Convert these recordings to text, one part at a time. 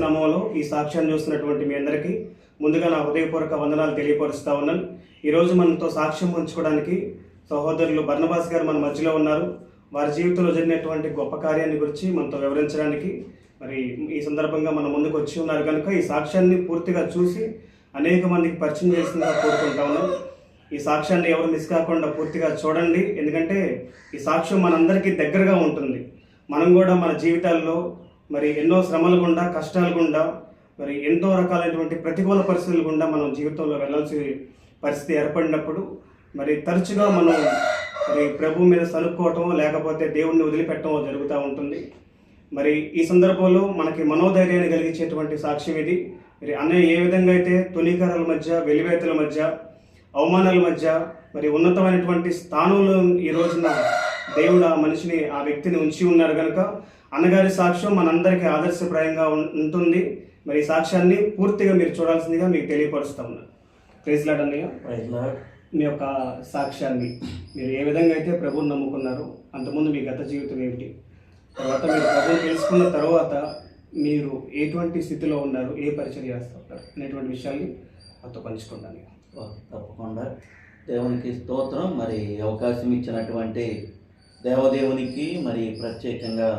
నామములో ఈ సాక్ష్యాన్ని చూస్తున్నటువంటి మీ అందరికీ ముందుగా నా హృదయపూర్వక వందనాలు తెలియపరుస్తా ఉన్నాను. ఈరోజు మనతో సాక్ష్యం పంచుకోవడానికి సహోదరులు బర్నబాస్ గారు మన మధ్యలో ఉన్నారు. వారి జీవితంలో జరిగినటువంటి గొప్ప కార్యాన్ని గురించి మనతో వివరించడానికి మరి ఈ సందర్భంగా మన ముందుకు వచ్చి ఉన్నారు కనుక ఈ సాక్ష్యాన్ని పూర్తిగా చూసి అనేక మందికి పరిచయం చేసిందిగా కోరుకుంటా ఉన్నాను. ఈ సాక్ష్యాన్ని ఎవరు మిస్ కాకుండా పూర్తిగా చూడండి, ఎందుకంటే ఈ సాక్ష్యం మనందరికీ దగ్గరగా ఉంటుంది. మనం కూడా మన జీవితాల్లో మరి ఎన్నో శ్రమల గుండా, కష్టాల గుండా, మరి ఎంతో రకాలైనటువంటి ప్రతికూల పరిస్థితుల గుండా మనం జీవితంలో వెళ్ళాల్సిన పరిస్థితి ఏర్పడినప్పుడు మరి తరచుగా మనం మరి ప్రభు మీద సనుక్కోవటమో లేకపోతే దేవుణ్ణి వదిలిపెట్టడమో జరుగుతూ ఉంటుంది. మరి ఈ సందర్భంలో మనకి మనోధైర్యాన్ని కలిగించేటువంటి సాక్ష్యం ఇది. మరి అన్నయ్య ఏ విధంగా అయితే తునీకరాల మధ్య, వెలివేతల మధ్య, అవమానాల మధ్య మరి ఉన్నతమైనటువంటి స్థానంలో ఈ రోజున దేవుడు ఆ మనిషిని, ఆ వ్యక్తిని ఉంచి ఉన్నారు కనుక అన్నగారి సాక్ష్యం మనందరికీ ఆదర్శప్రాయంగా ఉంటుంది. మరి ఈ సాక్ష్యాన్ని పూర్తిగా మీరు చూడాల్సిందిగా మీకు తెలియపరుస్తా ఉన్నాను. ప్రైజ్ లార్డ్ అన్నయ్య. Praise lord. మీ యొక్క సాక్ష్యాన్ని మీరు ఏ విధంగా అయితే ప్రభువుని నమ్ముకున్నారు, అంతకుముందు మీ గత జీవితం ఏమిటి, తర్వాత మీరు ప్రభువుని తెలుసుకున్న తర్వాత మీరు ఎటువంటి స్థితిలో ఉన్నారు, ఏ పరిచర్య చేస్తారు అనేటువంటి విషయాన్ని నాతో పంచుకుంటాను. తప్పకుండా. దేవునికి స్తోత్రం. మరి అవకాశం ఇచ్చినటువంటి దేవదేవునికి మరి ప్రత్యేకంగా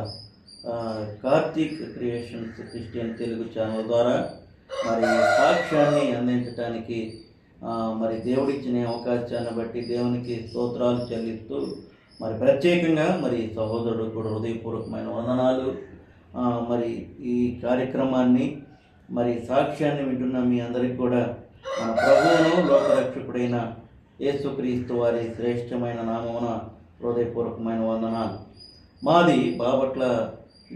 Karthik creations Christian Telugu channel ద్వారా మరి సాక్ష్యాన్ని అందించడానికి మరి దేవుడిచ్చిన అవకాశాన్ని బట్టి దేవునికి స్తోత్రాలు చెల్లిస్తూ మరి ప్రత్యేకంగా మరి సహోదరుడు కూడా హృదయపూర్వకమైన వందనాలు. మరి ఈ కార్యక్రమాన్ని మరి సాక్ష్యాన్ని వింటున్న మీ అందరికీ కూడా మన ప్రభువును లోకరక్షకుడైన యేసుక్రీస్తు వారి శ్రేష్టమైన నామమున హృదయపూర్వకమైన వందనాలు. మాది బాపట్ల,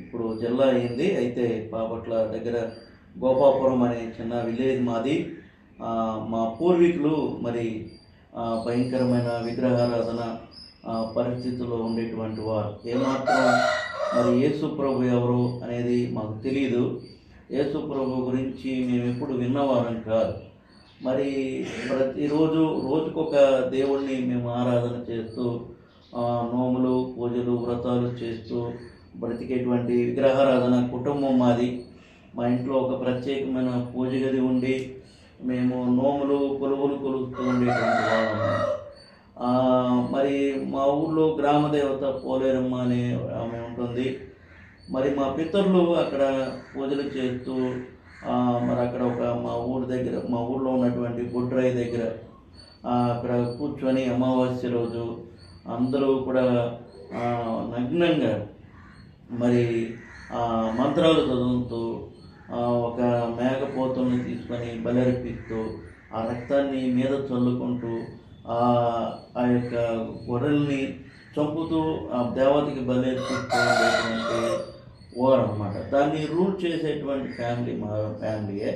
ఇప్పుడు జిల్లా అయింది. అయితే బాపట్ల దగ్గర గోపాపురం అనే చిన్న విలేజ్ మాది. మా పూర్వీకులు మరి భయంకరమైన విగ్రహారాధన పరిస్థితుల్లో ఉండేటువంటి వారు. ఏమాత్రం మరి యేసు ప్రభు ఎవరు అనేది మాకు తెలియదు. యేసు ప్రభు గురించి మేము ఎప్పుడు విన్నవారం కాదు. మరి ప్రతిరోజు రోజుకొక దేవుణ్ణి మేము ఆరాధన చేస్తూ నోములు, పూజలు, వ్రతాలు చేస్తూ బ్రతికేటువంటి విగ్రహారాధన కుటుంబం మాది. మా ఇంట్లో ఒక ప్రత్యేకమైన పూజ గది ఉండి మేము నోములు, కొలువులు కొలుస్తూ ఉండేటువంటి వాళ్ళము. మరి మా ఊళ్ళో గ్రామదేవత పోలేరమ్మ అనే ఆమె ఉంటుంది. మరి మా పితరులు అక్కడ పూజలు చేస్తూ మరి అక్కడ ఒక మా ఊళ్ళో ఉన్నటువంటి బొడ్రాయి దగ్గర అక్కడ కూర్చొని అమావాస్య రోజు అందరూ కూడా నగ్నంగా మరి మంత్రాలు చదువుతూ ఒక మేకపోతుల్ని తీసుకొని బలర్పిస్తూ ఆ రక్తాన్ని మీద చల్లుకుంటూ ఆ యొక్క గొర్రెల్ని చంపుతూ ఆ దేవతకి బలర్పిస్తూ ఉండేటువంటి వారు అన్నమాట. దాన్ని రూల్ చేసేటువంటి ఫ్యామిలీ మా ఫ్యామిలీయే.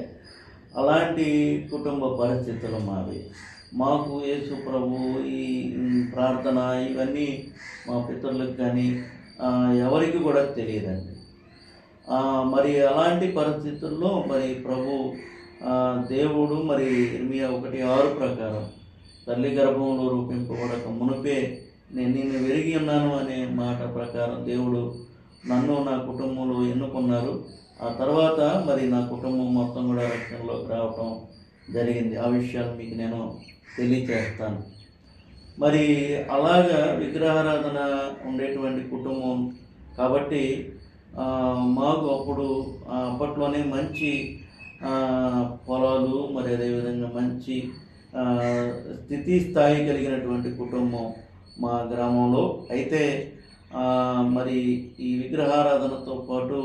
అలాంటి కుటుంబ పరిస్థితులు మావి. మాకు యేసు ప్రభు ఈ ప్రార్థన ఇవన్నీ మా పితరులకు కానీ ఎవరికి కూడా తెలియదండి. మరి అలాంటి పరిస్థితుల్లో మరి ప్రభు దేవుడు మరి ఇర్మియా 1:6 ప్రకారం తల్లి గర్భంలో రూపింపబడక మునుపే నేను నిన్ను వెరిగి ఉన్నాను అనే మాట ప్రకారం దేవుడు నన్ను, నా కుటుంబంలో ఎన్నుకున్నారు. ఆ తర్వాత మరి నా కుటుంబం మొత్తం కూడా రక్షణలోకి రావటం జరిగింది. ఆ విషయాలు మీకు నేను తెలియచేస్తాను. మరి అలాగా విగ్రహారాధన ఉండేటువంటి కుటుంబం కాబట్టి మాకు అప్పట్లోనే మంచి పొలాలు, మరి అదేవిధంగా మంచి స్థితి స్థాయి కలిగినటువంటి కుటుంబం మా గ్రామంలో. అయితే మరి ఈ విగ్రహారాధనతో పాటు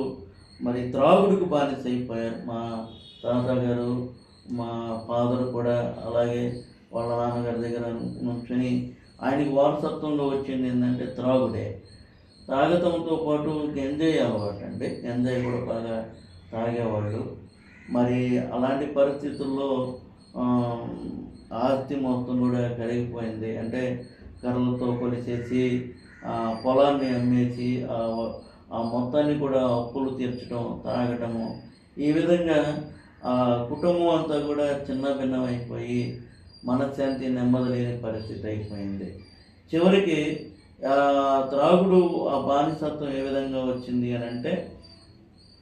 మరి త్రాగుడికి బానిస అయిపోయారు. మా తాతగారు, మా ఫాదర్ కూడా అలాగే వాళ్ళ నాన్నగారి దగ్గర నుంచుని ఆయనకి వారసత్వంలో వచ్చింది ఏంటంటే త్రాగుడే. తాగటంతో పాటు గంజాయి అలవాటు అండి. గంజాయి కూడా బాగా తాగేవాళ్ళు. మరి అలాంటి పరిస్థితుల్లో ఆస్తి మొత్తం కూడా కరిగిపోయింది. అంటే కర్రలతో కొలిసేసి పొలాన్ని అమ్మేసి ఆ మొత్తాన్ని కూడా అప్పులు తీర్చడం, తాగటము, ఈ విధంగా కుటుంబం అంతా కూడా చిన్న భిన్నమైపోయి మనశ్శాంతి, నెమ్మది లేని పరిస్థితి అయిపోయింది. చివరికి త్రాగుడు, ఆ బానిసత్వం ఏ విధంగా వచ్చింది అని అంటే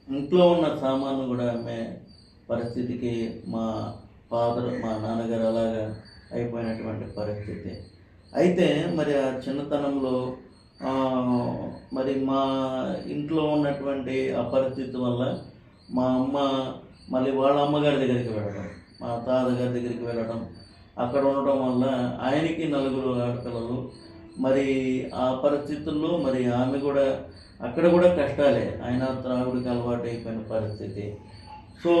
ఇంట్లో ఉన్న సామాను కూడా అమ్మే పరిస్థితికి మా మా నాన్నగారు అలాగా అయిపోయినటువంటి పరిస్థితి. అయితే మరి ఆ చిన్నతనంలో మరి మా ఇంట్లో ఉన్నటువంటి ఆ పరిస్థితి వల్ల మా అమ్మ మళ్ళీ వాళ్ళ అమ్మగారి దగ్గరికి వెళ్ళడం, మా తాతగారి దగ్గరికి వెళ్ళడం, అక్కడ ఉండడం వల్ల ఆయనకి 4 ఆడపిల్లలు. మరి ఆ పరిస్థితుల్లో మరి ఆమె కూడా అక్కడ కూడా కష్టాలే. ఆయన త్రాగుడికి అలవాటు అయిపోయిన పరిస్థితి. సో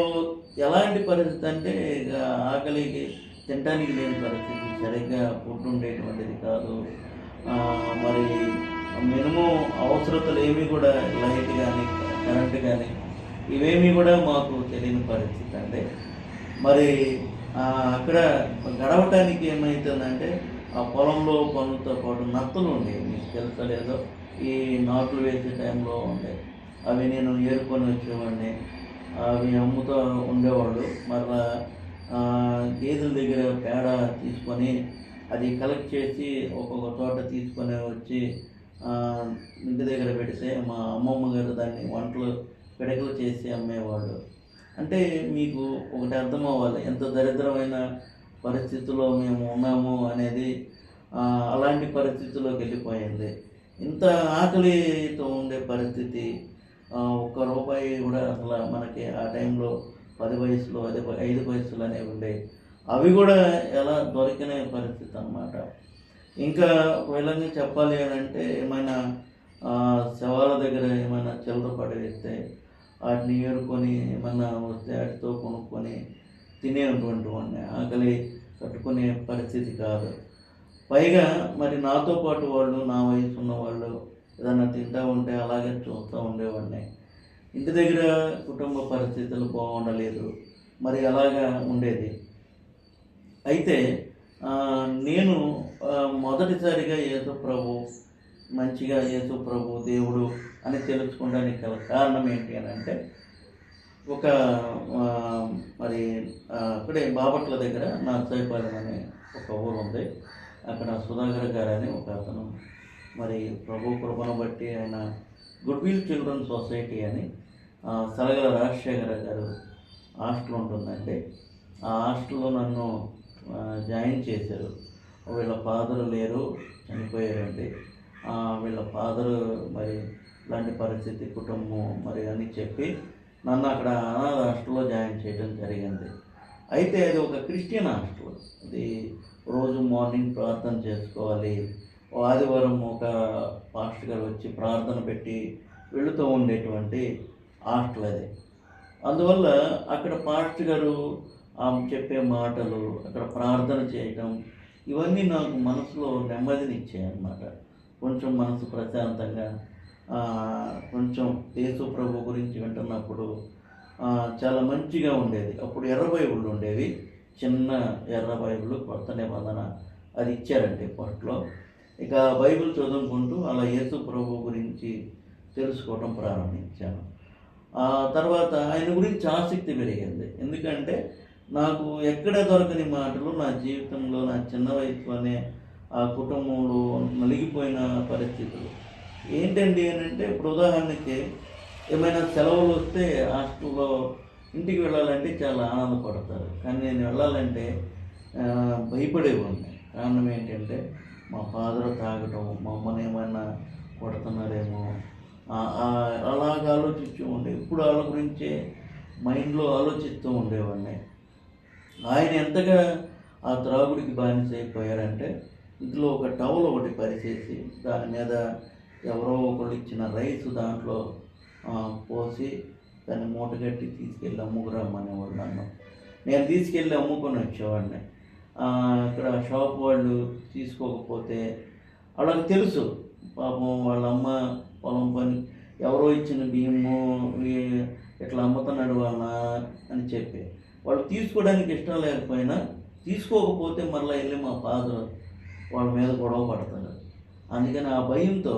ఎలాంటి పరిస్థితి అంటే ఇక ఆకలికి తినడానికి లేని పరిస్థితి, సరిగ్గా ఫుడ్ ఉండేటువంటిది కాదు. మరి మినిమం అవసరతలు ఏమీ కూడా లైట్ కానీ కరెంట్ కానీ ఇవేమీ కూడా మాకు తెలియని పరిస్థితి అండి. మరి అక్కడ గడవటానికి ఏమవుతుందంటే ఆ పొలంలో పనులతో పాటు నత్తలు ఉండేవి, మీకు తెలుసా లేదో, ఈ నాట్లు వేసే టైంలో ఉండే అవి నేను ఏరుకొని వచ్చేవాడిని. అవి అమ్ముతూ ఉండేవాళ్ళు. మరలా గేదెల దగ్గర పేడ తీసుకొని అది కలెక్ట్ చేసి ఒక్కొక్క చోట తీసుకొని వచ్చి ఇంటి దగ్గర పెడితే మా అమ్మమ్మ గారు దాన్ని వంటలు పిడకలు చేసి అమ్మేవాళ్ళు. అంటే మీకు ఒకటి అర్థం అవ్వాలి, ఎంత దరిద్రమైన పరిస్థితుల్లో మేము ఉన్నాము అనేది. అలాంటి పరిస్థితుల్లోకి వెళ్ళిపోయింది. ఇంత ఆకలితో ఉండే పరిస్థితి. ₹1 కూడా అసలు మనకి ఆ టైంలో 10 పైసలు, 5 పైసలు అనేవి ఉండేవి. అవి కూడా ఎలా దొరికిన పరిస్థితి అన్నమాట. ఇంకా వీళ్ళని చెప్పాలి అని అంటే ఏమైనా శవాల దగ్గర ఏమైనా చిల్లర పడేస్తే వాటిని ఏరుకొని ఏమన్నా వస్తే వాటితో కొనుక్కొని తినేటువంటి వాడిని. ఆకలి కట్టుకునే పరిస్థితి కాదు. పైగా మరి నాతో పాటు వాళ్ళు, నా వయసు ఉన్న వాళ్ళు ఏదన్నా తింటూ ఉంటే అలాగే చూస్తూ ఉండేవాడిని. ఇంటి దగ్గర కుటుంబ పరిస్థితులు బాగుండలేదు, మరి అలాగా ఉండేది. అయితే నేను మొదటిసారిగా యేసు ప్రభు దేవుడు అని తెలుసుకోవడానికి గల కారణం ఏంటి అని అంటే, మరి అక్కడే బాపట్ల దగ్గర నర్సాయిపాలెం అనే ఒక ఊరు ఉంది. అక్కడ సుధాకర్ గారు అని ఒక అతను, మరి ప్రభు కృపను బట్టి ఆయన గుడ్విల్ చిల్డ్రన్ సొసైటీ అని సలగల రాజశేఖర గారు హాస్టల్ ఉంటుందండి. ఆ హాస్టల్లో నన్ను జాయిన్ చేశారు. వీళ్ళ ఫాదరు లేరు, చనిపోయారండి. వీళ్ళ ఫాదరు మరి ఇలాంటి పరిస్థితి, కుటుంబం మరి అని చెప్పి నన్ను అక్కడ అనాథ హాస్టల్లో జాయిన్ చేయడం జరిగింది. అయితే అది ఒక క్రిస్టియన్ హాస్టల్. అది రోజు మార్నింగ్ ప్రార్థన చేసుకోవాలి. ఆదివారం ఒక పాస్టర్ గారు వచ్చి ప్రార్థన పెట్టి వెళుతూ ఉండేటువంటి హాస్టల్ అది. అందువల్ల అక్కడ పాస్టర్ గారు చెప్పే మాటలు, అక్కడ ప్రార్థన చేయటం, ఇవన్నీ నాకు మనసులో నెమ్మదినిచ్చాయి అన్నమాట. కొంచెం మనసు ప్రశాంతంగా, కొంచెం యేసు ప్రభు గురించి వింటున్నప్పుడు చాలా మంచిగా ఉండేది. అప్పుడు ఎర్ర బైబిళ్ళు ఉండేవి, చిన్న ఎర్ర బైబిల్, కొత్త నిబంధన అది ఇచ్చారండి ఫస్ట్లో. ఇక బైబిల్ చదువుకుంటూ అలా యేసు ప్రభు గురించి తెలుసుకోవడం ప్రారంభించాను. తర్వాత ఆయన గురించి ఆసక్తి పెరిగింది. ఎందుకంటే నాకు ఎక్కడ దొరకని మాటలు నా జీవితంలో, నా చిన్న వయసులోనే ఆ కుటుంబంలో నలిగిపోయిన పరిస్థితులు ఏంటండి అని అంటే, ఇప్పుడు ఉదాహరణకి ఏమైనా సెలవులు వస్తే హాస్టల్లో ఇంటికి వెళ్ళాలంటే చాలా ఆనందపడతారు, కానీ నేను వెళ్ళాలంటే భయపడేవాడిని. కారణం ఏంటంటే మా ఫాదర్ తాగటం, మా అమ్మని ఏమైనా కొడుతున్నారేమో అలాగ ఆలోచించు ఉండే. ఇప్పుడు వాళ్ళ గురించే మైండ్లో ఆలోచిస్తూ ఉండేవాడిని. ఆయన ఎంతగా ఆ త్రాగుడికి బానిస అయిపోయారంటే, ఇంట్లో ఒక టవల్ ఒకటి పరిచేసి దాని మీద ఎవరో ఒకళ్ళు ఇచ్చిన రైస్ దాంట్లో పోసి దాన్ని మూటగట్టి తీసుకెళ్ళి అమ్ముకురమ్మనేవాళ్ళు నన్ను. నేను తీసుకెళ్ళి అమ్ముకొని వచ్చేవాడిని. ఇక్కడ షాప్ వాళ్ళు తీసుకోకపోతే వాళ్ళకి తెలుసు, పాపం వాళ్ళ అమ్మ పొలం పని ఎవరో ఇచ్చిన బియ్యము ఇట్లా అమ్ముతున్నాడు వాళ్ళ అని చెప్పి వాళ్ళు తీసుకోవడానికి ఇష్టం లేకపోయినా, తీసుకోకపోతే మళ్ళీ వెళ్ళి మా ఫాదర్ వాళ్ళ మీద గొడవ పడతారు. అందుకని ఆ భయంతో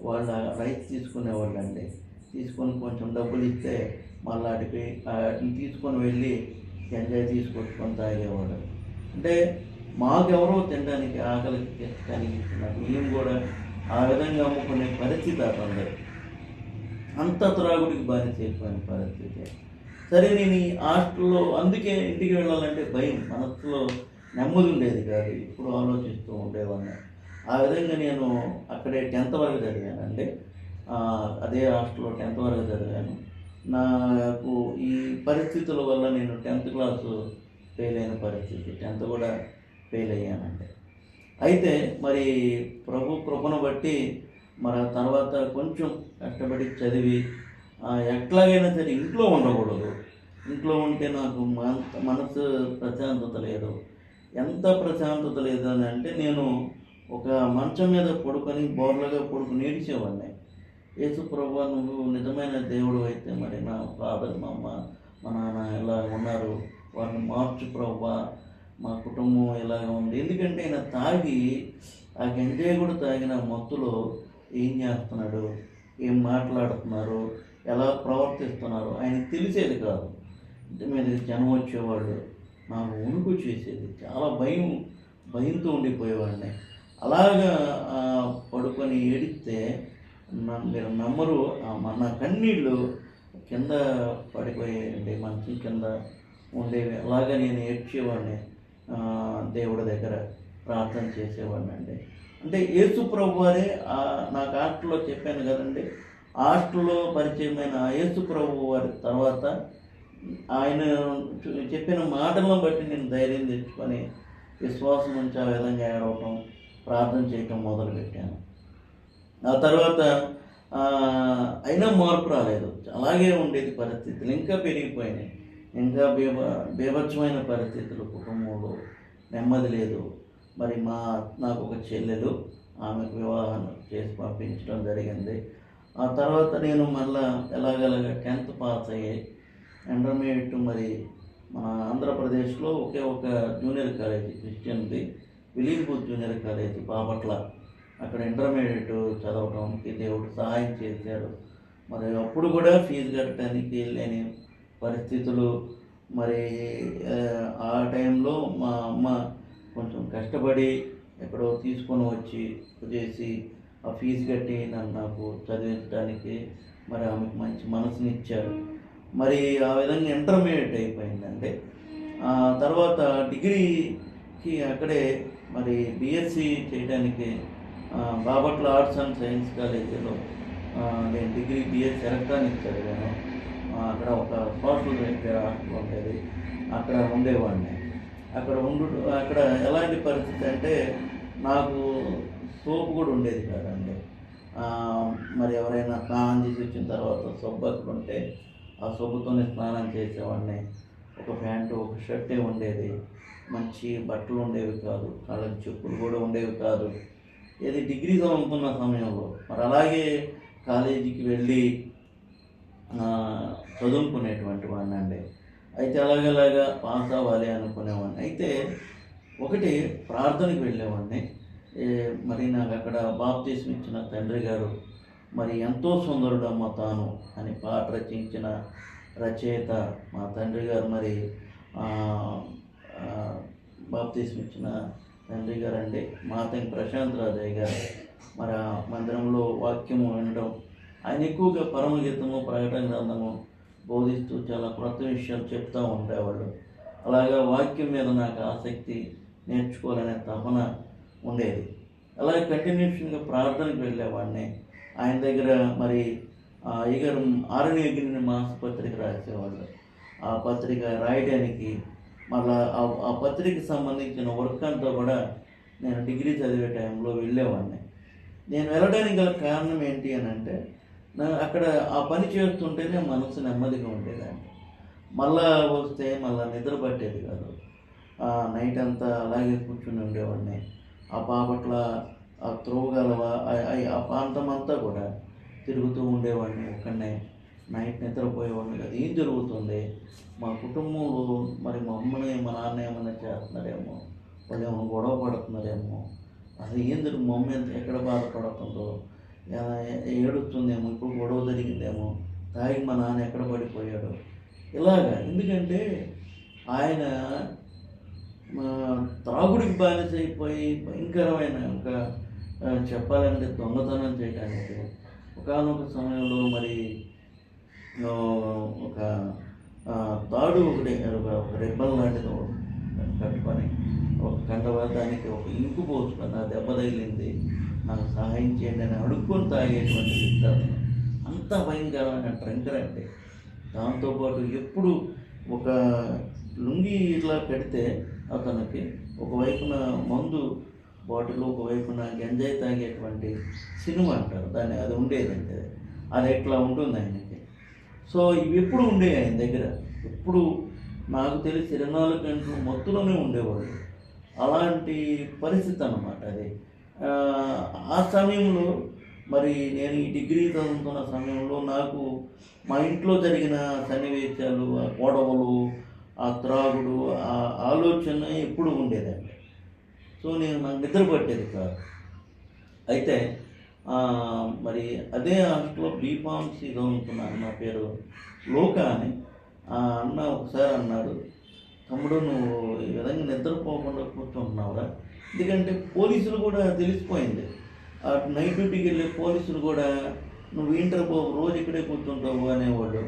వాళ్ళ రైస్ తీసుకునేవాళ్ళు అండి. తీసుకొని కొంచెం డబ్బులు ఇస్తే మళ్ళీ వాటిని తీసుకొని వెళ్ళి ఎంజాయ్ తీసుకొచ్చుకొని తాగేవాడు. అంటే మాకెవరో తినడానికి ఆకలి కలిగిస్తున్నారు, మేము కూడా ఆ విధంగా అమ్ముకునే పరిస్థితి అతను. అంత త్రాగుడికి బానిస అయిపోయిన పరిస్థితి. సరే నేను ఈ హాస్టల్లో అందుకే ఇంటికి వెళ్ళాలంటే భయం, మనసులో నెమ్మది ఉండేది కాదు. ఇప్పుడు ఆలోచిస్తూ ఉండేవాడిని. ఆ విధంగా నేను అక్కడే 10th వరకు చదివానండి. అదే హాస్టల్లో 10th వరకు చదివాను. నాకు ఈ పరిస్థితుల వల్ల నేను 10th క్లాసు ఫెయిల్ అయిన పరిస్థితి, 10th కూడా ఫెయిల్ అయ్యానండి. అయితే మరి ప్రభు కృపను బట్టి మరి ఆ తర్వాత కొంచెం కష్టపడి చదివి ఎట్లాగైనా సరే ఇంట్లో ఉండకూడదు. ఇంట్లో ఉంటే నాకు మనసు ప్రశాంతత లేదు. ఎంత ప్రశాంతత లేదని అంటే నేను ఒక మంచం మీద పడుకొని బోర్లగా పడుకొని ఏడిచేవాడిని. యేసు ప్రభువా, నువ్వు నిజమైన దేవుడు అయితే మరి నా ఫాదర్, మా అమ్మ, మా నాన్న ఇలా ఉన్నారు, వారిని మార్చు ప్రభువా, మా కుటుంబం ఇలాగ ఉంది. ఎందుకంటే ఆయన తాగి ఆ గంజాయి కూడా తాగిన మత్తులో ఏం చేస్తున్నాడు, ఏం మాట్లాడుతున్నారు, ఎలా ప్రవర్తిస్తున్నారు ఆయనకు తెలిసేది కాదు. ఇంటి మీద జనం వచ్చేవాళ్ళు, నాకు వణుకు చేసేది, చాలా భయంతో ఉండిపోయేవాడిని. అలాగా పడుకొని ఏడిస్తే మీరు నమ్మరు, నా కన్నీళ్ళు కింద పడిపోయాయండి, మంచం కింద ఉండేవి. అలాగా నేను ఏడ్చేవాడిని, దేవుడి దగ్గర ప్రార్థన చేసేవాడిని అండి. అంటే యేసు ప్రభు వారే నాకు హాస్టల్లో చెప్పాను కదండి, హాస్టల్లో పరిచయమైన యేసు ప్రభు వారి తర్వాత ఆయన చెప్పిన మాటలను బట్టి నేను ధైర్యం తెచ్చుకొని విశ్వాసం నుంచి ఆ విధంగా ఏడవటం, ప్రార్థన చేయటం మొదలుపెట్టాను. ఆ తర్వాత అయినా మార్పు రాలేదు, అలాగే ఉండేది పరిస్థితులు, ఇంకా పెరిగిపోయినాయి, ఇంకా బీభత్సమైన పరిస్థితులు, కుటుంబంలో నెమ్మది లేదు. మరి నాకు ఒక చెల్లెలు, ఆమెకు వివాహం చేసి పంపించడం జరిగింది. ఆ తర్వాత నేను మళ్ళా ఎలాగలాగా 10th పాస్ అయ్యి ఇంటర్మీడియట్ మరి మన ఆంధ్రప్రదేశ్లో ఒకే ఒక జూనియర్ కాలేజీ క్రిస్టియన్ది, విలీన్పూర్ జూనియర్ కాలేజీ బాపట్ల, అక్కడ ఇంటర్మీడియట్ చదవడానికి దేవుడు సహాయం చేశాడు. మరి అప్పుడు కూడా ఫీజు కట్టడానికి లేని పరిస్థితులు. మరి ఆ టైంలో మా అమ్మ కొంచెం కష్టపడి ఎక్కడో తీసుకొని వచ్చి చేసి ఆ ఫీజు కట్టి నాకు చదివించడానికి మరి ఆమెకు మంచి మనసునిచ్చారు. మరి ఆ విధంగా ఇంటర్మీడియట్ అయిపోయిందండి. తర్వాత డిగ్రీకి అక్కడే మరి బీఎస్సీ చేయడానికి బాపట్ల ఆర్ట్స్ అండ్ సైన్స్ కాలేజీలో నేను డిగ్రీ బీఎస్సీ ఎలక్ట్రానిక్స్ చదివాను. అక్కడ ఒక సోషల్ వెల్ఫేర్ హాస్టల్ ఉండేది, అక్కడ ఉండేవాడిని. అక్కడ ఎలాంటి పరిస్థితి అంటే నాకు సోపు కూడా ఉండేది కాదండి. మరి ఎవరైనా స్నానం చేసి వచ్చిన తర్వాత సబ్బు అక్కడ ఉంటే ఆ సబ్బుతోనే స్నానం చేసేవాడిని. ఒక ప్యాంటు, ఒక షర్టే ఉండేది, మంచి బట్టలు ఉండేవి కాదు, కాళ్ళకి చెప్పులు కూడా ఉండేవి కాదు. ఇది డిగ్రీ చదువుతున్న సమయంలో మరి అలాగే కాలేజీకి వెళ్ళి చదువుకునేటువంటి వాడిని అండి. అయితే అలాగలాగా పాస్ అవ్వాలి అనుకునేవాడిని. అయితే ఒకటి ప్రార్థనకి వెళ్ళేవాడిని. మరి నాకు అక్కడ బాప్తిస్మం ఇచ్చిన తండ్రి గారు మరి ఎంతో సుందరుడమ్మ తాను అని పాట రచించిన రచయిత మా తండ్రి గారు, మరి బాప్తిస్మం ఇచ్చిన తండ్రి గారు అండి మాతంగి ప్రశాంత్ రాజయ్య గారు. మరి ఆ మందిరంలో వాక్యము వినడం, ఆయన ఎక్కువగా పరమగీతము, ప్రకటన గ్రంథము బోధిస్తూ చాలా క్రొత్త విషయాలు చెప్తూ ఉండేవాళ్ళు. అలాగా వాక్యం మీద నాకు ఆసక్తి, నేర్చుకోవాలనే తపన ఉండేది. అలాగే కంటిన్యూషన్గా ప్రార్థనకు వెళ్ళేవాడిని. ఆయన దగ్గర మరి అయ్యగారు ఆరణ్యగిరిని మాసపత్రిక రాసేవాళ్ళు. ఆ పత్రిక రాయడానికి మళ్ళా ఆ పత్రికకి సంబంధించిన వర్క్ అంతా కూడా నేను డిగ్రీ చదివే టైంలో వెళ్ళేవాడిని. నేను వెళ్ళడానికి గల కారణం ఏంటి అని అంటే, అక్కడ ఆ పని చేస్తుంటేనే మనసు నెమ్మదిగా ఉండేదండి. మళ్ళా వస్తే మళ్ళీ నిద్ర పట్టేది కాదు. నైట్ అంతా అలాగే కూర్చుని ఉండేవాడిని. ఆ బాపట్ల, ఆ త్రోగలవ, ఆ ప్రాంతం అంతా కూడా తిరుగుతూ ఉండేవాడిని ఒక్కడనే. నైట్ నిద్రపోయేవాడిని కదా, ఏం జరుగుతుంది మా కుటుంబంలో, మరి మా అమ్మని మా నాన్న ఏమైనా చేస్తున్నారేమో, వాళ్ళు ఏమైనా గొడవ పడుతున్నారేమో, అసలు ఏం జరుగు, మా అమ్మ ఎక్కడ బాధపడుతుందో, ఏడుస్తుందేమో, ఇప్పుడు గొడవ జరిగిందేమో, తాగి మా నాన్న ఎక్కడ పడిపోయాడు, ఇలాగా. ఎందుకంటే ఆయన త్రాగుడికి బానిస అయిపోయి భయంకరమైన ఒక చెప్పాలంటే దొంగతనం చేయడానికి, ఒకానొక సమయంలో మరి ఆ, ఒక తాడు ఒకటి ఒక రిబ్బన్ లాంటిది కట్టుకొని ఒక కండవాదానికి ఒక ఇంకు పోసుకొని ఆ దెబ్బ తగిలింది, నాకు సహాయం చేయండి అని అడుక్కొని తాగేటువంటి వ్యక్తి అతను. అంత భయంకరమైన డ్రంకర్ అంటే. దాంతోపాటు ఎప్పుడు ఒక లుంగి ఇట్లా కడితే అతనికి ఒకవైపున మందు బాటిల్, ఒకవైపున గంజాయి తాగేటువంటి సినిమా అంటారు దాన్ని, అది ఉండేదంటే అది ఎట్లా ఉంటుంది ఆయనకి. సో ఇవి ఎప్పుడు ఉండేవి ఆయన దగ్గర, ఎప్పుడు నాకు తెలిసి 24 గంటలు మత్తులోనే ఉండేవాడు. అలాంటి పరిస్థితి అన్నమాట అది. ఆ సమయంలో మరి నేను ఈ డిగ్రీ చదువుతున్న సమయంలో నాకు మా ఇంట్లో జరిగిన సన్నివేశాలు, ఆ గొడవలు, ఆ త్రాగుడు, ఆ ఆలోచన ఎప్పుడు ఉండేదండి. సో నాకు నిద్ర పట్టేది కాదు. అయితే మరి అదే హాస్టల్లో బీఫార్మసీ చదువుతున్నాను, నా పేరు లోకా అని. ఆ అన్న ఒకసారి అన్నాడు, తమ్ముడు నువ్వు ఈ విధంగా నిద్రపోకుండా కూర్చుంటున్నావురా, ఎందుకంటే పోలీసులు కూడా తెలిసిపోయింది, ఆ నైట్ డ్యూటీకి వెళ్ళే పోలీసులు కూడా నువ్వు ఇంటర్ పోవు, రోజు ఇక్కడే కూర్చుంటావు అనేవాళ్ళు.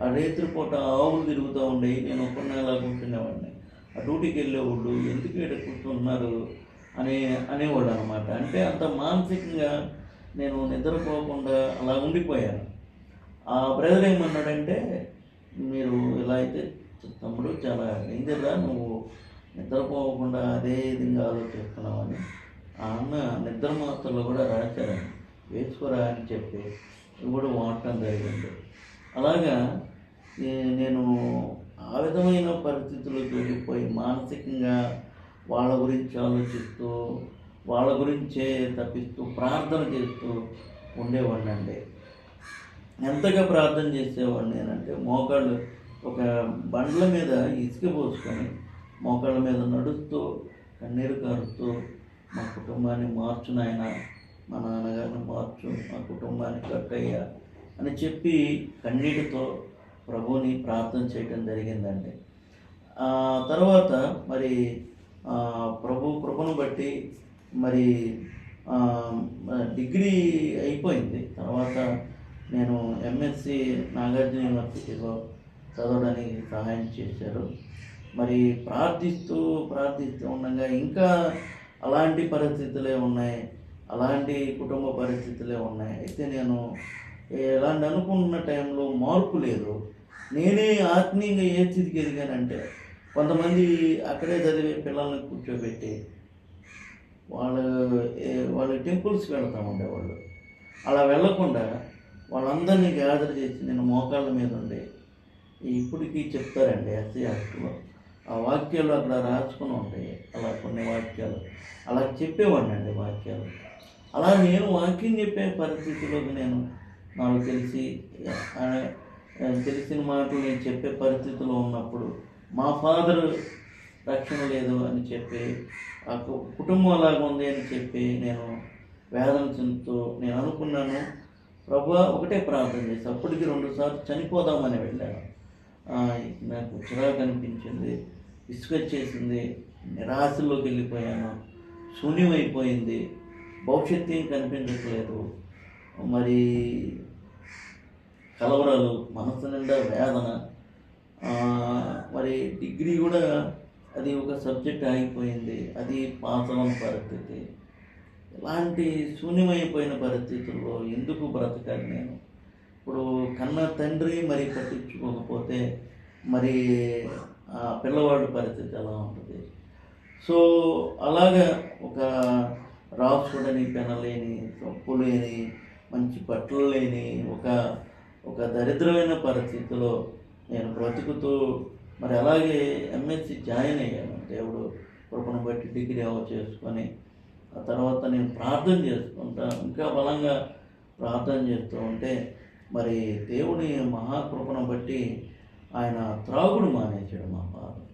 ఆ రేత్రి పూట ఆవులు తిరుగుతూ ఉండేవి, నేను ఒక్కడినే అలా కూర్చునేవాడిని. ఆ డ్యూటీకి వెళ్ళేవాళ్ళు ఎందుకు ఇక్కడ కూర్చుంటున్నారు అనేవాళ్ళు అనమాట. అంటే అంత మానసికంగా నేను నిద్రపోకుండా అలా ఉండిపోయాను. ఆ బ్రదర్ ఏమన్నాడంటే, మీరు ఇలా అయితే తమ్ముడు చాలా డేంజర్గా, నువ్వు నిద్రపోకుండా అదే విధంగా ఆలోచిస్తున్నావని. ఆ అన్న నిద్ర మాత్రలు కూడా రాశారని, వేసుకోరా అని చెప్పి కూడా వాడటం జరిగింది. అలాగా నేను ఆ విధమైన పరిస్థితుల్లో దొరికిపోయి మానసికంగా వాళ్ళ గురించి ఆలోచిస్తూ, వాళ్ళ గురించే తప్పిస్తూ ప్రార్థన చేస్తూ ఉండేవాడిని అండి. ఎంతగా ప్రార్థన చేసేవాడిని నేనంటే, మోకాళ్ళు ఒక బండ్ల మీద ఇసుక పోసుకొని మోకాళ్ళ మీద నడుస్తూ కన్నీరు కారుస్తూ, మా కుటుంబాన్ని మార్చు నాయన, మా నాన్నగారిని మార్చు, మా కుటుంబాన్ని కట్టయ్యా అని చెప్పి కన్నీటితో ప్రభువుని ప్రార్థన చేయడం జరిగిందండి. తర్వాత మరి ప్రభు కృపను బట్టి మరి డిగ్రీ అయిపోయింది. తర్వాత నేను ఎంఎస్సి నాగార్జున యూనివర్సిటీలో చదవడానికి సహాయం చేశారు. మరి ప్రార్థిస్తూ ఉండగా ఇంకా అలాంటి పరిస్థితులే ఉన్నాయి, అలాంటి కుటుంబ పరిస్థితులే ఉన్నాయి. అయితే నేను ఎలాంటి అనుకున్న టైంలో మార్పు లేదు. నేనే ఆత్మీయంగా ఏ స్థితికి ఎదిగానంటే, కొంతమంది అక్కడే చదివే పిల్లల్ని కూర్చోబెట్టి వాళ్ళ టెంపుల్స్కి వెళ్తూ ఉండేవాళ్ళు. అలా వెళ్ళకుండా వాళ్ళందరినీ గ్యాదర్ చేసి నేను మోకాళ్ళ మీద ఉండి, ఇప్పటికీ చెప్తారండి ఎస్సీ హాస్టల్లో ఆ వాక్యాలు అక్కడ రాసుకుని ఉంటాయి, అలా కొన్ని వాక్యాలు అలా చెప్పేవాడిని అండి వాక్యాలు. అలా నేను వాక్యం చెప్పే పరిస్థితిలోకి నాకు తెలిసిన మాటలు నేను చెప్పే పరిస్థితిలో ఉన్నప్పుడు, మా ఫాదర్ రక్షణ లేదు అని చెప్పి, ఆ కుటుంబం అలాగ ఉంది అని చెప్పి నేను వేదన చెందుతూ నేను అనుకున్నాను, ప్రభువా ఒకటే ప్రార్థన చేసి అప్పటికి 2 సార్లు చనిపోదామని వెళ్ళాను. నాకు చిరాకు అనిపించింది, విసుగొచ్చేసింది, నిరాశల్లోకి వెళ్ళిపోయాను, శూన్యమైపోయింది, భవిష్యత్తు ఏం కనిపించట్లేదు, మరి కలవరాలు, మనసు నిండా వేదన. మరి డిగ్రీ కూడా అది ఒక సబ్జెక్ట్ ఆగిపోయింది, అది పాస్ అవ్వని పరిస్థితి. ఇలాంటి శూన్యమైపోయిన పరిస్థితుల్లో ఎందుకు బ్రతకాలి నేను? ఇప్పుడు కన్న తండ్రి మరి పట్టించుకోకపోతే మరి ఆ పిల్లవాడి పరిస్థితి ఎలా ఉంటుంది? సో అలాగా ఒక రాసుడని పెనలేని, తప్పు లేని, మంచి బట్టలు లేని ఒక దరిద్రమైన పరిస్థితిలో నేను బ్రతుకుతూ మరి అలాగే ఎంఎస్సి జాయిన్ అయ్యాను. దేవుడు కృపను బట్టి డిగ్రీ చేసుకొని ఆ తర్వాత నేను ప్రార్థన చేసుకుంటా, ఇంకా బలంగా ప్రార్థన చేస్తూ ఉంటే మరి దేవుని మహాకృపను బట్టి ఆయన త్రాగుడు మానేశాడు. మా ఫాదర్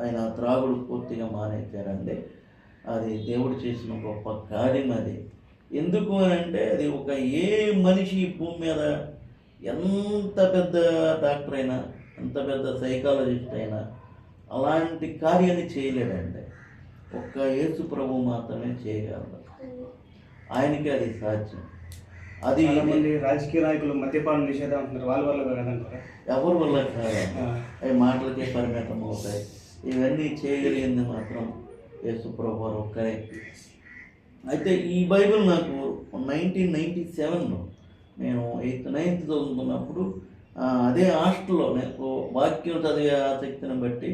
ఆయన త్రాగుడు పూర్తిగా మానేశారండి. అది దేవుడు చేసిన గొప్ప కార్యం. అది ఎందుకు అంటే, అది ఏ మనిషి భూమి మీద ఎంత పెద్ద డాక్టర్ అయినా, ఎంత పెద్ద సైకాలజిస్ట్ అయినా అలాంటి కార్యాన్ని చేయలేడండి. ఒక్క యేసు ప్రభు మాత్రమే చేయగలరు. ఆయనకి అది సాధ్యం. అది చాలా మంది రాజకీయ నాయకులు మద్యపానం నిషేధం అంటున్నారు, వాళ్ళ వల్ల కదంటారా? ఎవరి వల్ల కాదు, అవి మాటలకే పరిమితం అవుతాయి. ఇవన్నీ చేయగలిగింది మాత్రం యేసు ప్రభువారు ఒక్కరే. అయితే ఈ బైబిల్ నాకు 1997లో నేను 8th 9th చదువుతున్నప్పుడు అదే హాస్టల్లో నాకు వాక్యం చదివే ఆసక్తిని బట్టి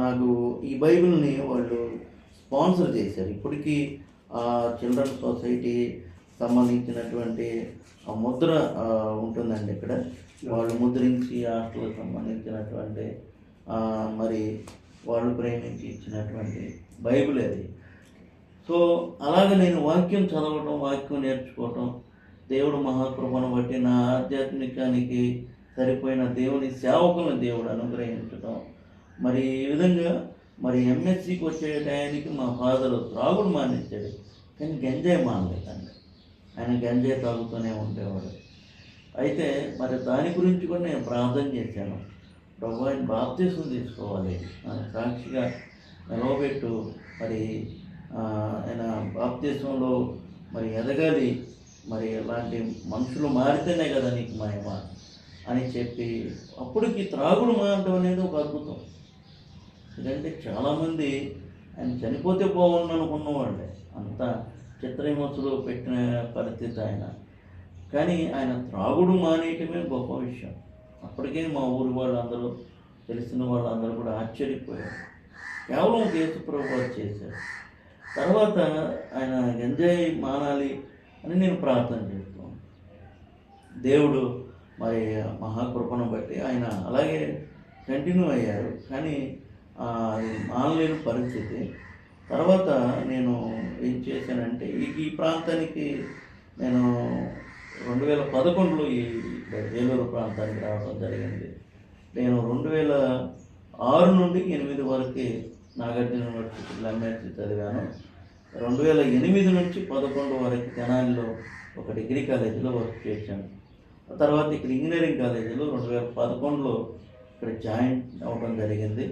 నాకు ఈ బైబిల్ని వాళ్ళు స్పాన్సర్ చేశారు. ఇప్పటికీ చిల్డ్రన్ సొసైటీ సంబంధించినటువంటి ముద్ర ఉంటుందండి ఇక్కడ, వాళ్ళు ముద్రించి హాస్టల్కి సంబంధించినటువంటి మరి వాళ్ళు ప్రేమించి ఇచ్చినటువంటి బైబిల్ అది. సో అలాగే నేను వాక్యం చదవటం, వాక్యం నేర్చుకోవటం, దేవుడు మహాకృపను బట్టి నా ఆధ్యాత్మికానికి సరిపోయిన దేవుని సేవకులను దేవుడు అనుగ్రహించడం, మరి ఈ విధంగా మరి ఎంఎస్సికి వచ్చే టయానికి మా ఫాదర్ త్రాగుడు మానేశాడు, కానీ గంజాయి మానలేదండి. ఆయన గంజాయి తాగుతూనే ఉండేవాడు. అయితే మరి దాని గురించి కూడా నేను ప్రార్థన చేశాను, ప్రభు ఆయన బాప్తీసం తీసుకోవాలి, నన్ను సాక్షిగా నిలవబెట్టు, మరి ఆయన బాప్తీసంలో మరి ఎదగాలి, మరి ఇలాంటి మనుషులు మారితేనే కదా నీకు మహిమ అని చెప్పి, అప్పటికి త్రాగుడు మానటం అనేది ఒక అద్భుతం. ఎందుకంటే చాలామంది ఆయన చనిపోతే బాగుండు అనుకున్నవాళ్ళే, అంత చిత్రహింసలు పెట్టిన పరిస్థితి ఆయన, కానీ ఆయన త్రాగుడు మానేయటమే గొప్ప విషయం. అప్పటికే మా ఊరి వాళ్ళందరూ, తెలిసిన వాళ్ళందరూ కూడా ఆశ్చర్యపోయారు. కేవలం యేసు ప్రభువు చేశారు. తర్వాత ఆయన గంజాయి మానాలి అని నేను ప్రార్థన చేస్తాను. దేవుడు మరి మహాకృపను బట్టి ఆయన అలాగే కంటిన్యూ అయ్యారు, కానీ అది మానలేని పరిస్థితి. తర్వాత నేను ఏం చేశానంటే ఈ ప్రాంతానికి నేను 2011లో ఈ ఏలూరు ప్రాంతానికి రావడం జరిగింది. నేను 2006 నుండి 2008 వరకు నాగార్జున యూనివర్సిటీలో ఎంఎస్సీ చదివాను. 2008 నుంచి 2011 వరకు తెనాలిలో ఒక డిగ్రీ కాలేజీలో వర్క్ చేశాను. తర్వాత ఇక్కడ ఇంజనీరింగ్ కాలేజీలో 2011లో ఇక్కడ జాయిన్ అవ్వడం జరిగింది.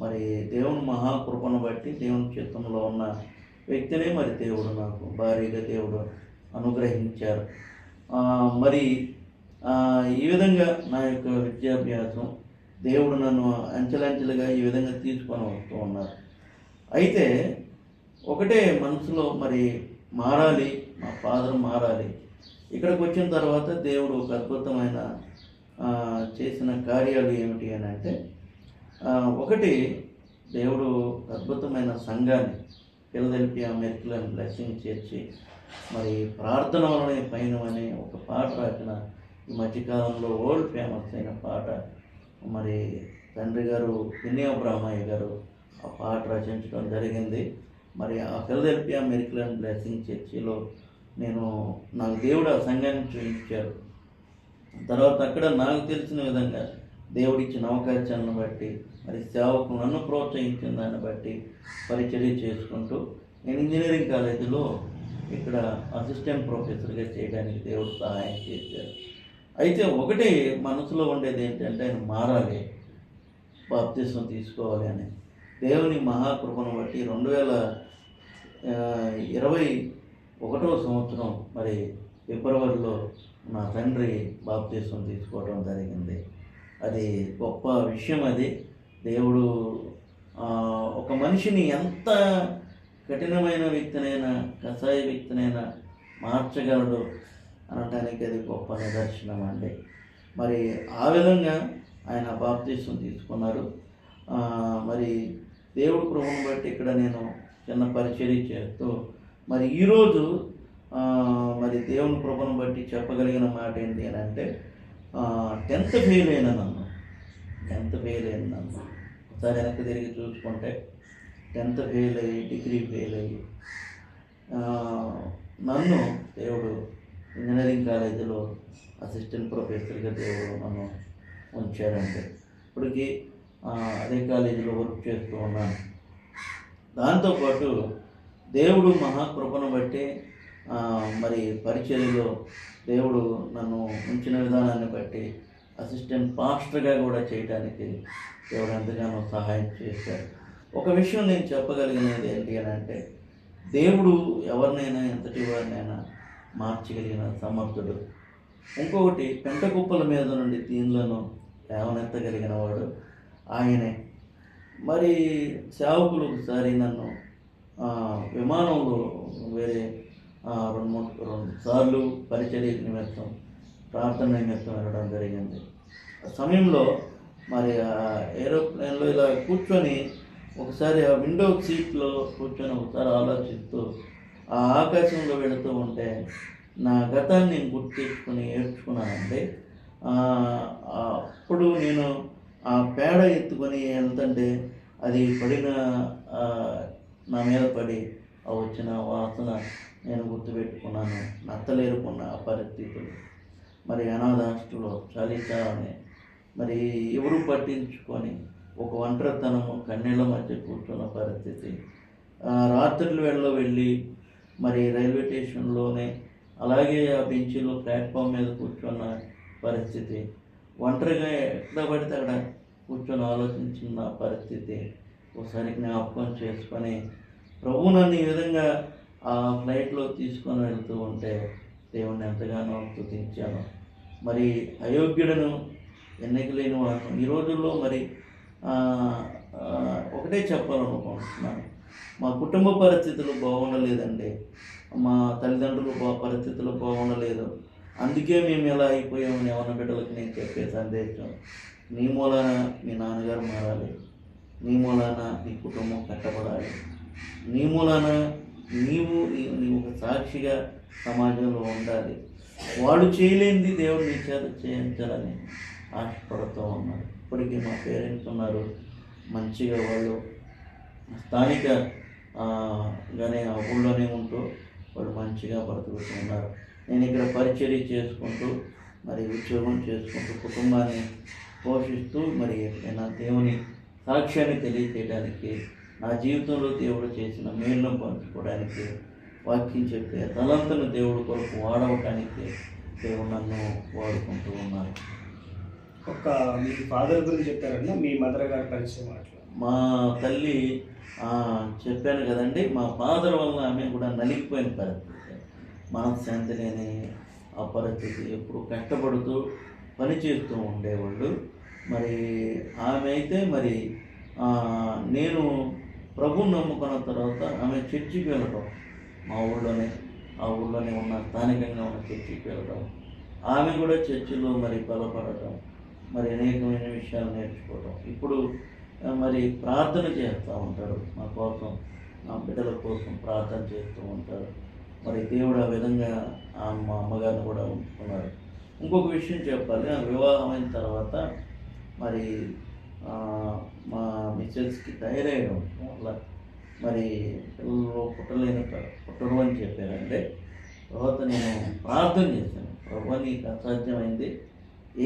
మరి దేవుని మహాకృపను బట్టి దేవుని చిత్తంలో ఉన్న వ్యక్తినే మరి దేవుడు నాకు భారీగా దేవుడు అనుగ్రహించారు. మరి ఈ విధంగా నా యొక్క విద్యాభ్యాసం దేవుడు నన్ను అంచెలంచెలుగా ఈ విధంగా తీసుకొని వస్తూ ఉన్నారు. అయితే ఒకటే మనసులో మరి మారాలి, మా ఫాదర్ మారాలి. ఇక్కడికి వచ్చిన తర్వాత దేవుడు ఒక అద్భుతమైన చేసిన కార్యాలు ఏమిటి అని అంటే, ఒకటి దేవుడు అద్భుతమైన సంఘాన్ని ఫిలదెల్ఫియా మెర్కిలన్ బ్లెస్సింగ్ చర్చి మరి ప్రార్థన వలనే పైన అనే ఒక పాట రాసిన ఈ మధ్యకాలంలో వరల్డ్ ఫేమస్ అయిన పాట, మరి తండ్రి గారు పిన్నియా బ్రహ్మయ్య గారు ఆ పాట రచించడం జరిగింది. మరి ఆ ఫిలదెల్ఫియా మెర్కిలన్ బ్లెస్సింగ్ చర్చిలో నాకు దేవుడు ఆ సంఘాన్ని చూపించారు. తర్వాత అక్కడ నాకు తెలిసిన విధంగా దేవుడిచ్చిన అవకాశాలను బట్టి మరి సేవకు నన్ను ప్రోత్సహించిన దాన్ని బట్టి పరిచర్య చేసుకుంటూ నేను ఇంజనీరింగ్ కాలేజీలో ఇక్కడ అసిస్టెంట్ ప్రొఫెసర్గా చేయడానికి దేవుడు సహాయం చేశారు. అయితే ఒకటి మనసులో ఉండేది ఏంటంటే ఆయన మారాలి, బాప్తిసం తీసుకోవాలి అని. దేవుని మహాకృపను బట్టి 2021వ సంవత్సరం మరి ఫిబ్రవరిలో నా తండ్రి బాప్తిసం తీసుకోవడం జరిగింది. అది గొప్ప విషయం. అది దేవుడు ఒక మనిషిని ఎంత కఠినమైన వ్యక్తినైనా, కషాయ వ్యక్తినైనా మార్చగలడు అనడానికి అది గొప్ప నిదర్శనం అండి. మరి ఆ విధంగా ఆయన బాప్తిసం తీసుకున్నారు. మరి దేవుడు కృపను బట్టి ఇక్కడ నేను చిన్న పరిచర్య చేస్తూ మరి ఈరోజు మరి దేవుని కృపను బట్టి చెప్పగలిగిన మాట ఏంటి అని అంటే, 10th ఫెయిల్ అయిన నన్ను ఒకసారి వెనక్కి తిరిగి చూసుకుంటే 10th ఫెయిల్ అయ్యి, డిగ్రీ ఫెయిల్ అయ్యి నన్ను దేవుడు ఇంజనీరింగ్ కాలేజీలో అసిస్టెంట్ ప్రొఫెసర్గా దేవుడు నన్ను ఉంచాడంటే, ఇప్పటికీ అదే కాలేజీలో వర్క్ చేస్తూ ఉన్నాను. దాంతోపాటు దేవుడు మహాకృపను బట్టి మరి పరిచర్యలో దేవుడు నన్ను ఉంచిన విధానాన్ని బట్టి అసిస్టెంట్ పాస్టర్గా కూడా చేయడానికి దేవుడు ఎంతగానో సహాయం చేశాడు. ఒక విషయం నేను చెప్పగలిగినది ఏంటి అని అంటే, దేవుడు ఎవరినైనా ఎంతటి వారినైనా మార్చగలిగిన సమర్థుడు. ఇంకొకటి, పెంట కుప్పల మీద నుండి దీనులను లేవనెత్తగలిగిన వాడు ఆయనే. మరి సేవకులు ఒకసారి నన్ను విమానంలో వేరే రెండు సార్లు పరిచర్య నిమిత్తం, ప్రార్థన నిమిత్తం వెళ్ళడం జరిగింది. ఆ సమయంలో మరి ఆ ఏరోప్లేన్లో ఇలా కూర్చొని ఒకసారి ఆ విండో సీట్లో కూర్చొని ఒకసారి ఆలోచిస్తూ ఆ ఆకాశంలో వెళుతూ ఉంటే నా గతాన్ని నేను గుర్తు తెచ్చుకొని ఏడ్చుకున్నానండి. అప్పుడు నేను ఆ పేడ ఎత్తుకొని వెళ్తుంటే అది పడిన నా మీద పడి ఆ వచ్చిన వాసన నేను గుర్తుపెట్టుకున్నాను. నత్తలేరుకున్న ఆ పరిస్థితులు, మరి అనాథాష్టులో చలిచాలని, మరి ఎవరు పట్టించుకొని ఒక ఒంటరితనము కన్నీళ్ళ మధ్య కూర్చున్న పరిస్థితి, రాత్రుల వేళలో వెళ్ళి మరి రైల్వే స్టేషన్లోనే అలాగే ఆ బెంచీలో ప్లాట్ఫామ్ మీద కూర్చున్న పరిస్థితి, ఒంటరిగా ఎక్కడ పడితే అక్కడ కూర్చొని ఆలోచించిన పరిస్థితి ఒకసారి జ్ఞాపకం చేసుకొని ప్రభు నన్ను ఈ విధంగా ఆ ఫ్లైట్లో తీసుకొని వెళ్తూ ఉంటే దేవుణ్ణి ఎంతగానో స్తుతించాను. మరి అయోగ్యుడను, ఎన్నిక లేని వాడును. ఈ రోజుల్లో మరి ఒకటే చెప్పాలనుకుంటున్నాను, మా కుటుంబ పరిస్థితులు బాగుండలేదండి. మా తల్లిదండ్రులు పరిస్థితులు బాగుండలేదు. అందుకే మేము ఎలా అయిపోయామని ఎవరి బిడ్డలకు నేను చెప్పే సందేశం, నీ మూలాన మీ నాన్నగారు మారాలి, నీ మూలాన నీ కుటుంబం కట్టబడాలి, నీ మూలాన నీవు ఒక సాక్షిగా సమాజంలో ఉండాలి. వాళ్ళు చేయలేనిది దేవుడు నీ చేత చేయించాలని ఆశపడుతూ ఉన్నారు. ఇప్పటికీ మా పేరెంట్స్ ఉన్నారు, మంచిగా వాళ్ళు స్థానిక గానే ఆ ఊళ్ళోనే ఉంటూ వాళ్ళు మంచిగా బ్రతుకుతూ ఉన్నారు. నేను ఇక్కడ పరిచర్య చేసుకుంటూ మరి ఉద్యోగం చేసుకుంటూ కుటుంబాన్ని పోషిస్తూ మరి నా దేవుని సాక్ష్యాన్ని తెలియజేయడానికి, నా జీవితంలో దేవుడు చేసిన మేలును పంచుకోవడానికి, వాక్యం చెప్పే తలంతను దేవుడు కొరకు వాడవటానికి దేవుడు నన్ను వాడుకుంటూ ఉన్నారు. మీ ఫాదర్ గురించి చెప్పారన్నా, మీ మదర్ గారి పరిచయం మాట్లాడు. మా తల్లి చెప్పాను కదండి, మా ఫాదర్ వల్ల ఆమె కూడా నలిగిపోయిన పరిస్థితి, మనశ్శాంతి లేని ఆ పరిస్థితి, ఎప్పుడు కష్టపడుతూ పనిచేస్తూ ఉండేవాళ్ళు. మరి ఆమె అయితే మరి నేను ప్రభువుని నమ్ముకున్న తర్వాత ఆమె చర్చికి వెళ్ళటం, మా ఆ ఊళ్ళోనే ఉన్న స్థానికంగా ఉన్న చర్చికి వెళ్ళటం, ఆమె కూడా చర్చిలో మరి బలపడటం, మరి అనేకమైన విషయాలు నేర్చుకోవటం. ఇప్పుడు మరి ప్రార్థన చేస్తూ ఉంటారు, మా కోసం, మా బిడ్డల కోసం ప్రార్థన చేస్తూ ఉంటారు. మరి దేవుడు ఆ విధంగా మా అమ్మగారిని కూడా ఉంచుకున్నారు. ఇంకొక విషయం చెప్పాలి, వివాహం అయిన తర్వాత మరి మా మిస్సెస్కి థైరాయిడ్ ఉండటం వల్ల మరి పిల్లలు పుట్టరు అని చెప్పారంటే, తర్వాత నేను ప్రార్థన చేశాను, ప్రభు నీకు అసాధ్యమైంది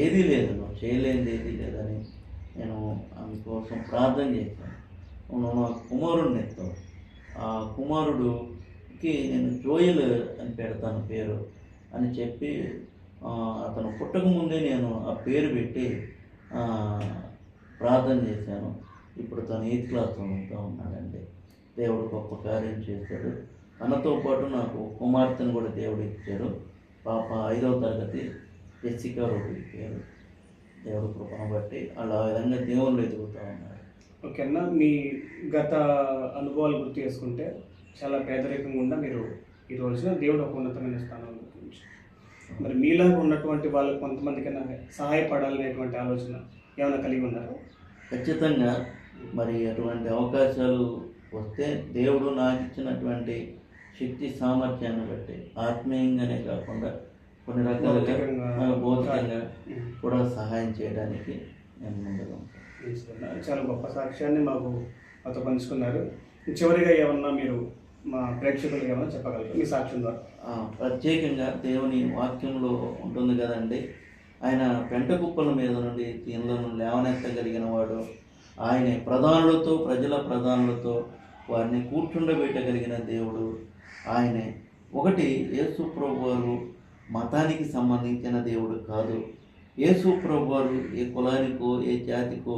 ఏదీ లేదు, నువ్వు చేయలేనిది ఏదీ లేదని నేను ఆమె కోసం ప్రార్థన చేశాను. నా కుమారుడిని ఎత్తాను, ఆ కుమారుడికి నేను జోయల్ అని పెడతాను పేరు అని చెప్పి, అతను పుట్టక ముందే నేను ఆ పేరు పెట్టి ప్రార్థన చేశాను. ఇప్పుడు తను 8th క్లాస్ చదువుతూ ఉన్నాడండి. దేవుడు గొప్ప కార్యం చేశాడు. తనతో పాటు నాకు కుమార్తెను కూడా దేవుడు ఇచ్చారు. పాప 5వ తరగతి, జెసికా రూపీ పేరు. దేవుడు కృపను బట్టి అలా విధంగా దేవుళ్ళు ఎదుగుతూ ఉన్నారు. ఓకేనా, మీ గత అనుభవాలు గుర్తు చేసుకుంటే చాలా పేదరికంగా ఉన్న మీరు ఈ రోజున దేవుడు ఒక ఉన్నతమైన స్థానంలో గురించి, మరి మీలాగా ఉన్నటువంటి వాళ్ళకు కొంతమందికైనా సహాయపడాలనేటువంటి ఆలోచన ఏమైనా కలిగి ఉన్నారు? ఖచ్చితంగా. మరి అటువంటి అవకాశాలు వస్తే దేవుడు నాకు ఇచ్చినటువంటి శక్తి సామర్థ్యాన్ని బట్టి ఆత్మీయంగానే కాకుండా కొన్ని రకాలుగా భౌతికంగా కూడా సహాయం చేయడానికి నేను ముందుగా ఉంటాను. చాలా గొప్ప సాక్ష్యాన్ని మాతో పంచుకున్నారు. చివరిగా ఏమన్నా మీరు మా ప్రేక్షకులకు ఏమన్నా చెప్పగలరు మీ సాక్ష్యం ద్వారా? ప్రత్యేకంగా దేవుని వాక్యంలో ఉంటుంది కదండి, ఆయన పెంట కుప్పల మీద నుండి దీనిలను లేవనెత్తగలిగిన వాడు ఆయనే. ప్రధానులతో, ప్రజల ప్రధానులతో వారిని కూర్చుండబెట్టగలిగిన దేవుడు ఆయనే. ఒకటి, యేసు ప్రభువారు మతానికి సంబంధించిన దేవుడు కాదు. యేసు ప్రభువారు ఏ కులానికో, ఏ జాతికో,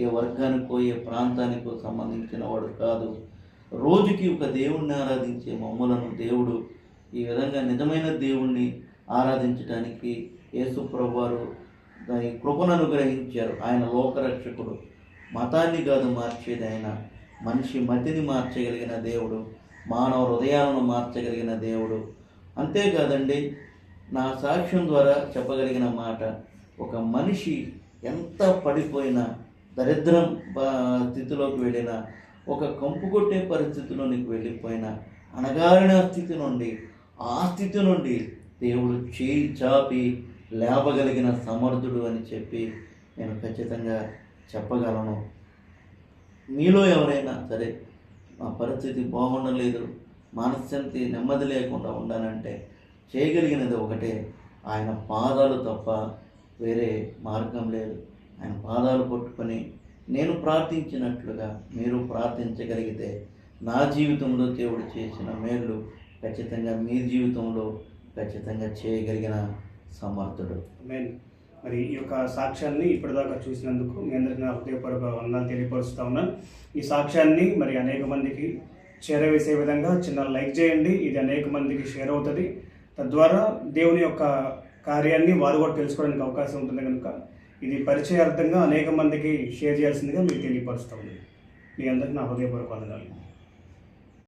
ఏ వర్గానికో, ఏ ప్రాంతానికో సంబంధించిన వాడు కాదు. రోజుకి ఒక దేవుణ్ణి ఆరాధించే మమ్మలను దేవుడు ఈ విధంగా నిజమైన దేవుణ్ణి ఆరాధించడానికి యేసు ప్రభువారు దాని కృపను అనుగ్రహించారు. ఆయన లోకరక్షకుడు, మతాన్ని కాదు మార్చేది ఆయన, మనిషి మతిని మార్చగలిగిన దేవుడు, మానవ హృదయాలను మార్చగలిగిన దేవుడు. అంతేకాదండి, నా సాక్ష్యం ద్వారా చెప్పగలిగిన మాట, ఒక మనిషి ఎంత పడిపోయినా, దరిద్రం స్థితిలోకి వెళ్ళినా, ఒక కంపు కొట్టే పరిస్థితిలోనికి వెళ్ళిపోయినా, అణగారిన స్థితి నుండి, ఆ స్థితి నుండి దేవుడు చేయి చాపి లేపగలిగిన సమర్థుడు అని చెప్పి నేను ఖచ్చితంగా చెప్పగలను. మీలో ఎవరైనా సరే మా పరిస్థితి బాగుండలేదు, మనశ్శాంతి నెమ్మది లేకుండా ఉండాలంటే చేయగలిగినది ఒకటే, ఆయన పాదాలు తప్ప వేరే మార్గం లేదు. ఆయన పాదాలు పట్టుకొని నేను ప్రార్థించినట్లుగా మీరు ప్రార్థించగలిగితే నా జీవితంలో దేవుడు చేసిన మేలు ఖచ్చితంగా మీ జీవితంలో ఖచ్చితంగా చేయగలిగిన సమర్థుడు. ఆమేన్. మరి ఈ యొక్క సాక్ష్యాన్ని ఇప్పటిదాకా చూసినందుకు మీ అందరికీ నా హృదయపూర్వక వందనాలు తెలియపరుస్తూ ఉన్నాను. ఈ సాక్ష్యాన్ని మరి అనేక మందికి చేరవేసే విధంగా చిన్న లైక్ చేయండి. ఇది అనేక మందికి షేర్ అవుతుంది. తద్వారా దేవుని యొక్క కార్యాన్ని వారు కూడా తెలుసుకోవడానికి అవకాశం ఉంటుంది కనుక ఇది పరిచయార్థంగా అనేక మందికి షేర్ చేయాల్సిందిగా మీకు తెలియపరుస్తూ ఉంది. మీ అందరికీ నా హృదయపూర్వక వందనాలు.